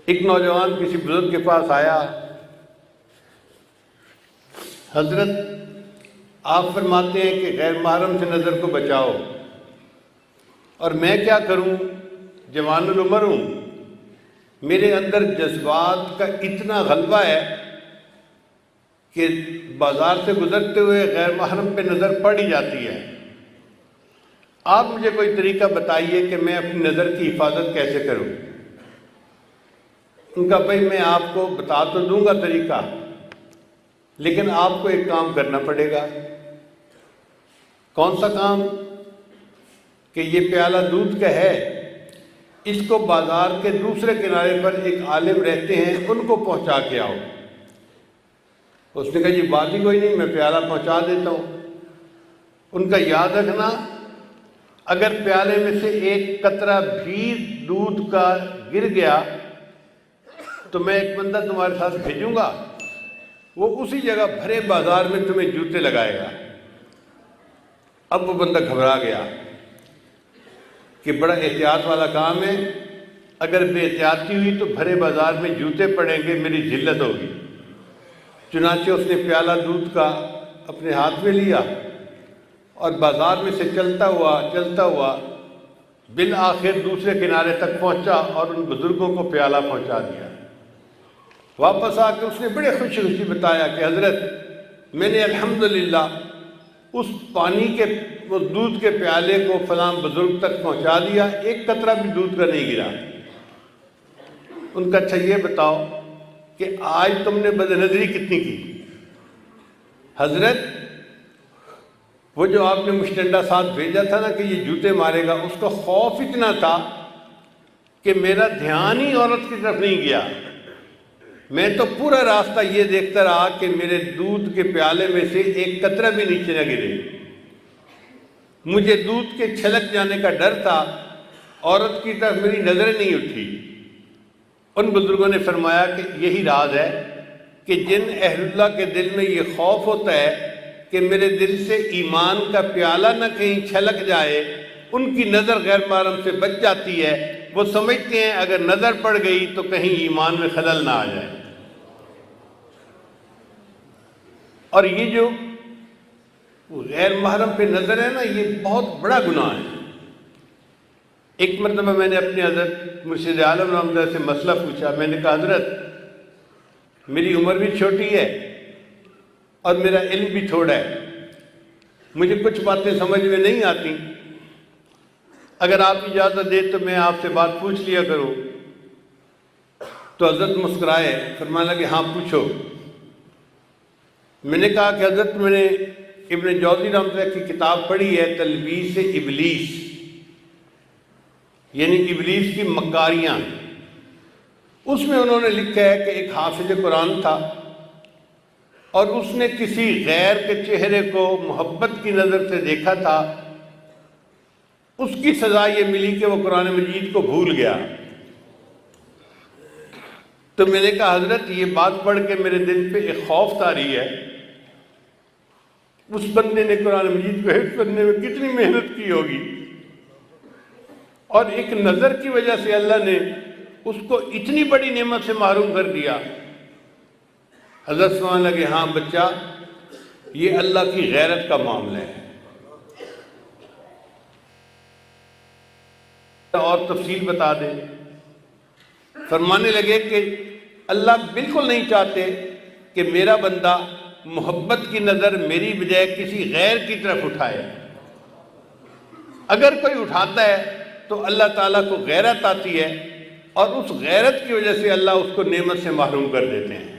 ایک نوجوان کسی بزرگ کے پاس آیا، حضرت آپ فرماتے ہیں کہ غیر محرم سے نظر کو بچاؤ، اور میں کیا کروں، جوان العمر ہوں، میرے اندر جذبات کا اتنا غلبہ ہے کہ بازار سے گزرتے ہوئے غیر محرم پہ نظر پڑ ہی جاتی ہے، آپ مجھے کوئی طریقہ بتائیے کہ میں اپنی نظر کی حفاظت کیسے کروں۔ ان کا بھائی میں آپ کو بتا تو دوں گا طریقہ، لیکن آپ کو ایک کام کرنا پڑے گا۔ کون سا کام؟ کہ یہ پیالہ دودھ کا ہے، اس کو بازار کے دوسرے کنارے پر ایک عالم رہتے ہیں، ان کو پہنچا کے آؤ۔ اس نے کہا جی بات ہی کوئی نہیں، میں پیالہ پہنچا دیتا ہوں۔ ان کا یاد رکھنا، اگر پیالے میں سے ایک قطرہ بھی دودھ کا گر گیا تو میں ایک بندہ تمہارے ساتھ بھیجوں گا، وہ اسی جگہ بھرے بازار میں تمہیں جوتے لگائے گا۔ اب وہ بندہ گھبرا گیا کہ بڑا احتیاط والا کام ہے، اگر بے احتیاطی ہوئی تو بھرے بازار میں جوتے پڑیں گے، میری ذلت ہوگی۔ چنانچہ اس نے پیالہ دودھ کا اپنے ہاتھ میں لیا اور بازار میں سے چلتا ہوا بالآخر دوسرے کنارے تک پہنچا اور ان بزرگوں کو پیالہ پہنچا دیا۔ واپس آ کے اس نے بڑے خوشی خوشی بتایا کہ حضرت میں نے الحمدللہ اس پانی کے وہ دودھ کے پیالے کو فلاں بزرگ تک پہنچا دیا، ایک قطرہ بھی دودھ کا نہیں گرا۔ ان کا اچھا یہ بتاؤ کہ آج تم نے بد نظری کتنی کی؟ حضرت وہ جو آپ نے مشتنڈا ساتھ بھیجا تھا نا کہ یہ جوتے مارے گا، اس کا خوف اتنا تھا کہ میرا دھیان ہی عورت کی طرف نہیں گیا، میں تو پورا راستہ یہ دیکھتا رہا کہ میرے دودھ کے پیالے میں سے ایک قطرہ بھی نیچے نہ گرے۔ مجھے دودھ کے چھلک جانے کا ڈر تھا، عورت کی طرف میری نظر نہیں اٹھی۔ ان بزرگوں نے فرمایا کہ یہی راز ہے کہ جن اہل اللہ کے دل میں یہ خوف ہوتا ہے کہ میرے دل سے ایمان کا پیالہ نہ کہیں چھلک جائے، ان کی نظر غیر محرم سے بچ جاتی ہے۔ وہ سمجھتے ہیں اگر نظر پڑ گئی تو کہیں ایمان میں خلل نہ آ جائے۔ اور یہ جو غیر محرم پہ نظر ہے نا، یہ بہت بڑا گناہ ہے۔ ایک مرتبہ میں نے اپنے حضرت مرشد عالم رحمۃ اللہ سے مسئلہ پوچھا۔ میں نے کہا حضرت میری عمر بھی چھوٹی ہے اور میرا علم بھی تھوڑا ہے، مجھے کچھ باتیں سمجھ میں نہیں آتی، اگر آپ اجازت دے تو میں آپ سے بات پوچھ لیا کروں۔ تو حضرت مسکرائے، فرمانے لگے ہاں پوچھو۔ میں نے کہا کہ حضرت میں نے ابن جوزی رحمۃ اللہ کی کتاب پڑھی ہے تلبیس ابلیس، یعنی ابلیس کی مکاریاں۔ اس میں انہوں نے لکھا ہے کہ ایک حافظ قرآن تھا اور اس نے کسی غیر کے چہرے کو محبت کی نظر سے دیکھا تھا، اس کی سزا یہ ملی کہ وہ قرآن مجید کو بھول گیا۔ تو میں نے کہا حضرت یہ بات پڑھ کے میرے دل پہ ایک خوف طاری ہے، اس بندے نے قرآن مجید کو حفظ کرنے میں کتنی محنت کی ہوگی، اور ایک نظر کی وجہ سے اللہ نے اس کو اتنی بڑی نعمت سے محروم کر دیا۔ حضرت سمجھنے لگے ہاں بچہ یہ اللہ کی غیرت کا معاملہ ہے۔ اور تفصیل بتا دیں، فرمانے لگے کہ اللہ بالکل نہیں چاہتے کہ میرا بندہ محبت کی نظر میری بجائے کسی غیر کی طرف اٹھائے۔ اگر کوئی اٹھاتا ہے تو اللہ تعالیٰ کو غیرت آتی ہے، اور اس غیرت کی وجہ سے اللہ اس کو نعمت سے محروم کر دیتے ہیں۔